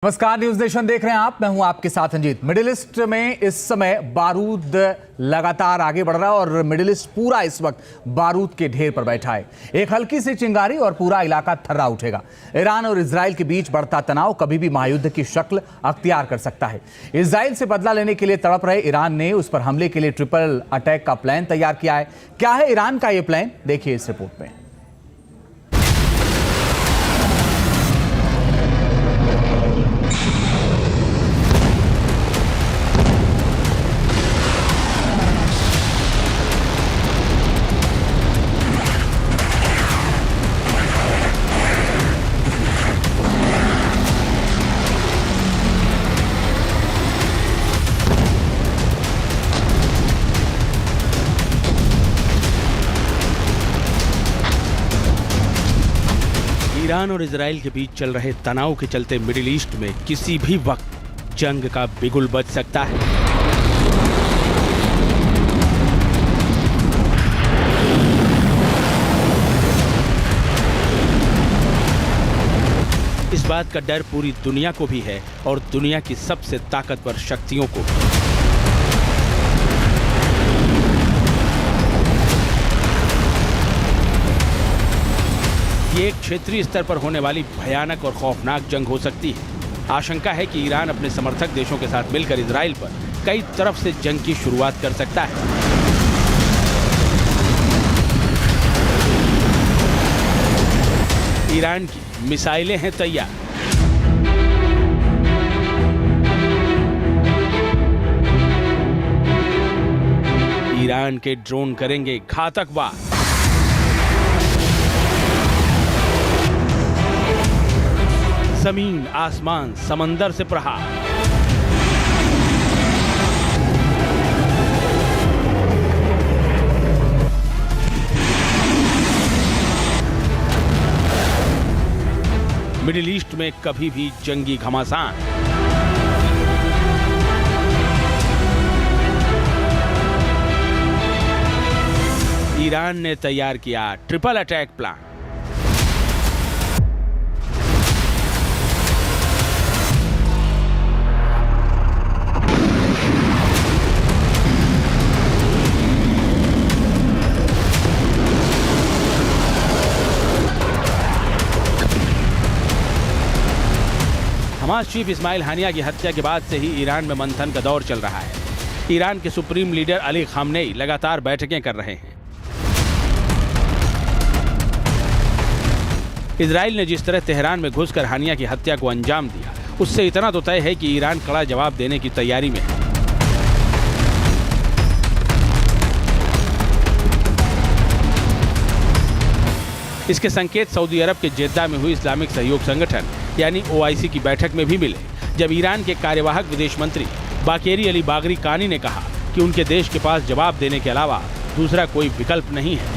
नमस्कार, news nation देख रहे हैं आप। मैं हूं आपके साथ अंजीत। मिडिल ईस्ट में इस समय बारूद लगातार आगे बढ़ रहा है और मिडिल ईस्ट पूरा इस वक्त बारूद के ढेर पर बैठा है। एक हल्की सी चिंगारी और पूरा इलाका थर्रा उठेगा। ईरान और इजराइल के बीच बढ़ता तनाव कभी भी महायुद्ध की शक्ल अख्तियार कर सकता है। इजराइल से बदला लेने के लिए तड़प रहे ईरान ने उस पर हमले के लिए ट्रिपल अटैक का प्लान तैयार किया है। क्या है ईरान का यह प्लान, देखिए इस रिपोर्ट में। ईरान और इजराइल के बीच चल रहे तनाव के चलते मिडिल ईस्ट में किसी भी वक्त जंग का बिगुल बज सकता है। इस बात का डर पूरी दुनिया को भी है और दुनिया की सबसे ताकतवर शक्तियों को। ये एक क्षेत्रीय स्तर पर होने वाली भयानक और खौफनाक जंग हो सकती है। आशंका है कि ईरान अपने समर्थक देशों के साथ मिलकर इजराइल पर कई तरफ से जंग की शुरुआत कर सकता है। ईरान की मिसाइलें हैं तैयार। ईरान के ड्रोन करेंगे घातक वार। जमीन, आसमान, समंदर से प्रहार। मिडिल ईस्ट में कभी भी जंगी घमासान। ईरान ने तैयार किया triple attack plan. Hamas chief Ismail Haniyeh की हत्या के बाद से ही ईरान में मंथन का दौर चल रहा है। ईरान के सुप्रीम लीडर अली खामनेई लगातार बैठकें कर रहे हैं। इजराइल ने जिस तरह तेहरान में घुसकर हानिया की हत्या को अंजाम दिया, उससे इतना तो तय है कि ईरान कड़ा जवाब देने की तैयारी में है। इसके संकेत सऊदी अरब के जेद्दा में हुई इस्लामिक सहयोग संगठन यानी OIC की बैठक में भी मिले, जब ईरान के कार्यवाहक विदेश मंत्री बाकेरी अली बागरी कानी ने कहा कि उनके देश के पास जवाब देने के अलावा दूसरा कोई विकल्प नहीं है।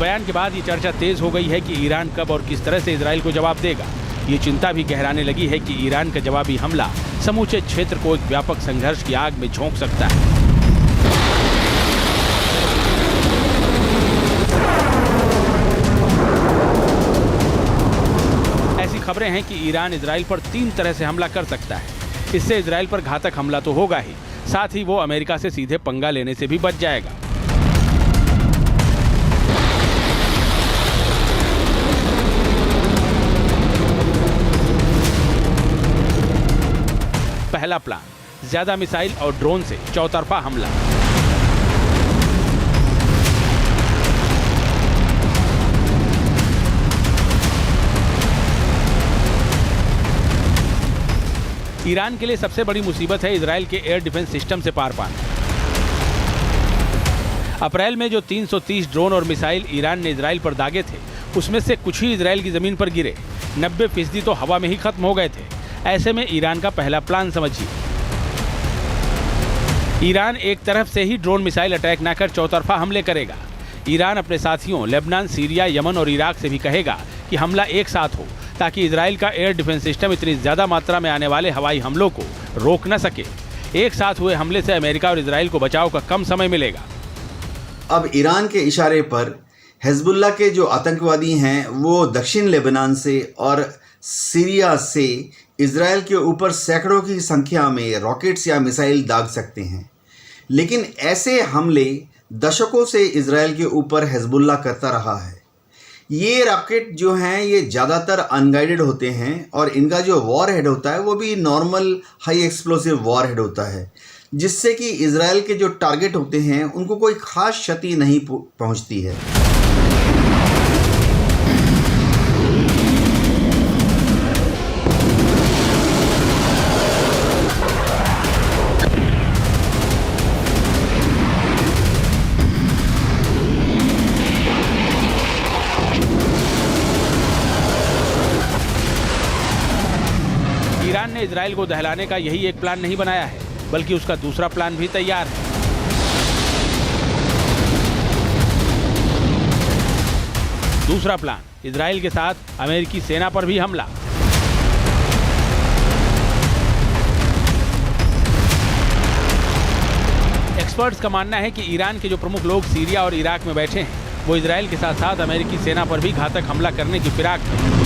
बयान के बाद ये चर्चा तेज हो गई है कि ईरान कब और किस तरह से इजराइल को जवाब देगा। ये चिंता भी गहराने लगी है कि ईरान का जवाबी हमला समूचे क्षेत्र को एक व्यापक संघर्ष की आग में झोंक सकता है। ऐसी खबरें हैं कि ईरान इजराइल पर 3 तरह से हमला कर सकता है। इससे इजराइल पर घातक हमला तो होगा ही, साथ ही वो अमेरिका से सीधे पंगा लेने से भी बच जाएगा। पहला प्लान, ज्यादा मिसाइल और ड्रोन से चौतरफा हमला। ईरान के लिए सबसे बड़ी मुसीबत है इजराइल के एयर डिफेंस सिस्टम से पार पाना। अप्रैल में जो 330 ड्रोन और मिसाइल ईरान ने इजराइल पर दागे थे, उसमें से कुछ ही इजराइल की जमीन पर गिरे, 90% तो हवा में ही खत्म हो गए थे। ऐसे में ईरान का पहला प्लान समझिए। ईरान एक तरफ से ही ड्रोन मिसाइल अटैक न कर चौतरफा हमले करेगा। ईरान अपने साथियों लेबनान, सीरिया, यमन और इराक से भी कहेगा कि हमला एक साथ हो, ताकि इजराइल का एयर डिफेंस सिस्टम इतनी ज्यादा मात्रा में आने वाले हवाई हमलों को रोक न सके। एक साथ हुए हमले से अमेरिका और इजराइल को बचाव का कम समय मिलेगा। अब ईरान के इशारे पर हिजबुल्लाह के जो आतंकवादी हैं वो दक्षिण लेबनान से और सीरिया से इजराइल के ऊपर सैकड़ों की संख्या में रॉकेट्स या मिसाइल दाग सकते हैं। लेकिन ऐसे हमले दशकों से इजराइल के ऊपर हिजबुल्लाह करता रहा है। ये रॉकेट जो हैं ये ज़्यादातर अनगाइडेड होते हैं और इनका जो वॉर हेड होता है वो भी normal high explosive war head होता है, जिससे कि इजराइल के जो टारगेट होते हैं उनको कोई ख़ास क्षति नहीं पहुंचती है। ईरान ने इजराइल को दहलाने का यही एक प्लान नहीं बनाया है, बल्कि उसका दूसरा प्लान भी तैयार है। दूसरा प्लान, इजराइल के साथ अमेरिकी सेना पर भी हमला। एक्सपर्ट्स का मानना है कि ईरान के जो प्रमुख लोग सीरिया और इराक में बैठे हैं, वो इजराइल के साथ साथ अमेरिकी सेना पर भी घातक हमला करने की फिराक में।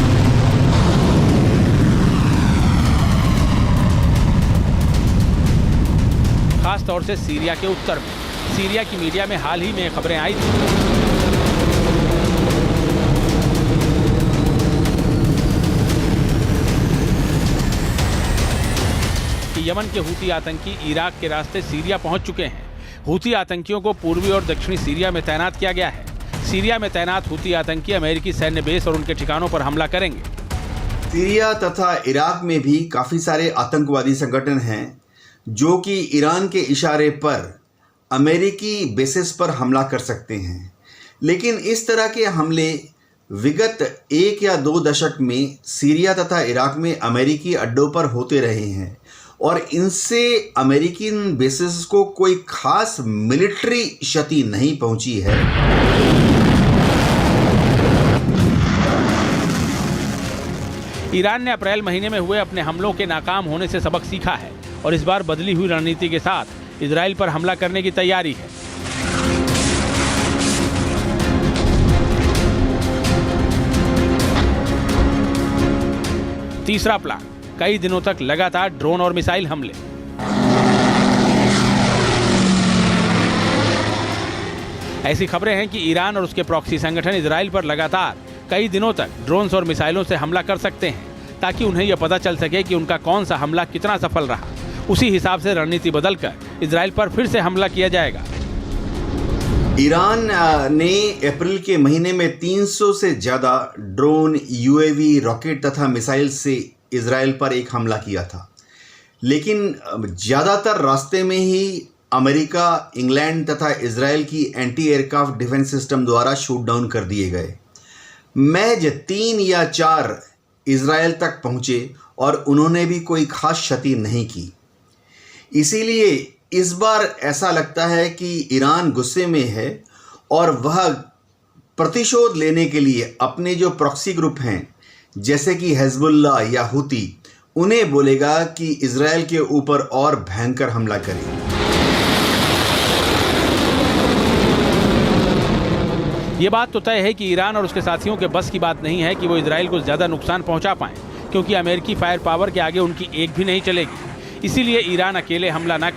खास तौर से सीरिया के उत्तर में। सीरिया की मीडिया में हाल ही में खबरें आई थी कि यमन के हूती आतंकी इराक के रास्ते सीरिया पहुंच चुके हैं। हूती आतंकियों को पूर्वी और दक्षिणी सीरिया में तैनात किया गया है। सीरिया में तैनात हूती आतंकी अमेरिकी सैन्य बेस और उनके ठिकानों पर हमला करेंगे। सीरिया तथा इराक में भी काफ़ी सारे आतंकवादी संगठन हैं जो कि ईरान के इशारे पर अमेरिकी बेसिस पर हमला कर सकते हैं। लेकिन इस तरह के हमले विगत 1 या 2 दशक में सीरिया तथा इराक में अमेरिकी अड्डों पर होते रहे हैं और इनसे अमेरिकी बेसिस को कोई खास मिलिट्री क्षति नहीं पहुंची है। ईरान ने अप्रैल महीने में हुए अपने हमलों के नाकाम होने से सबक सीखा है और इस बार बदली हुई रणनीति के साथ इजराइल पर हमला करने की तैयारी है। तीसरा प्लान, कई दिनों तक लगातार ड्रोन और मिसाइल हमले। ऐसी खबरें हैं कि ईरान और उसके प्रॉक्सी संगठन इजराइल पर लगातार कई दिनों तक ड्रोन्स और मिसाइलों से हमला कर सकते हैं, ताकि उन्हें यह पता चल सके कि उनका कौन सा हमला कितना सफल रहा। उसी हिसाब से रणनीति बदलकर इजराइल पर फिर से हमला किया जाएगा। ईरान ने अप्रैल के महीने में 300 से ज़्यादा ड्रोन, यूएवी, रॉकेट तथा मिसाइल से इजराइल पर एक हमला किया था। लेकिन ज़्यादातर रास्ते में ही अमेरिका, इंग्लैंड तथा इजराइल की एंटी एयरक्राफ्ट डिफेंस सिस्टम द्वारा शूट डाउन कर दिए गए। महज 3 या 4 इजराइल तक पहुँचे और उन्होंने भी कोई खास क्षति नहीं की। इसीलिए इस बार ऐसा लगता है कि ईरान गुस्से में है और वह प्रतिशोध लेने के लिए अपने जो प्रॉक्सी ग्रुप हैं, जैसे कि हिजबुल्लाह या हूती, उन्हें बोलेगा कि इजराइल के ऊपर और भयंकर हमला करें। ये बात तो तय है कि ईरान और उसके साथियों के बस की बात नहीं है कि वो इजराइल को ज़्यादा नुकसान पहुंचा पाएं, क्योंकि अमेरिकी फायर पावर के आगे उनकी एक भी नहीं चलेगी। इसीलिए ईरान अकेले हमला न कर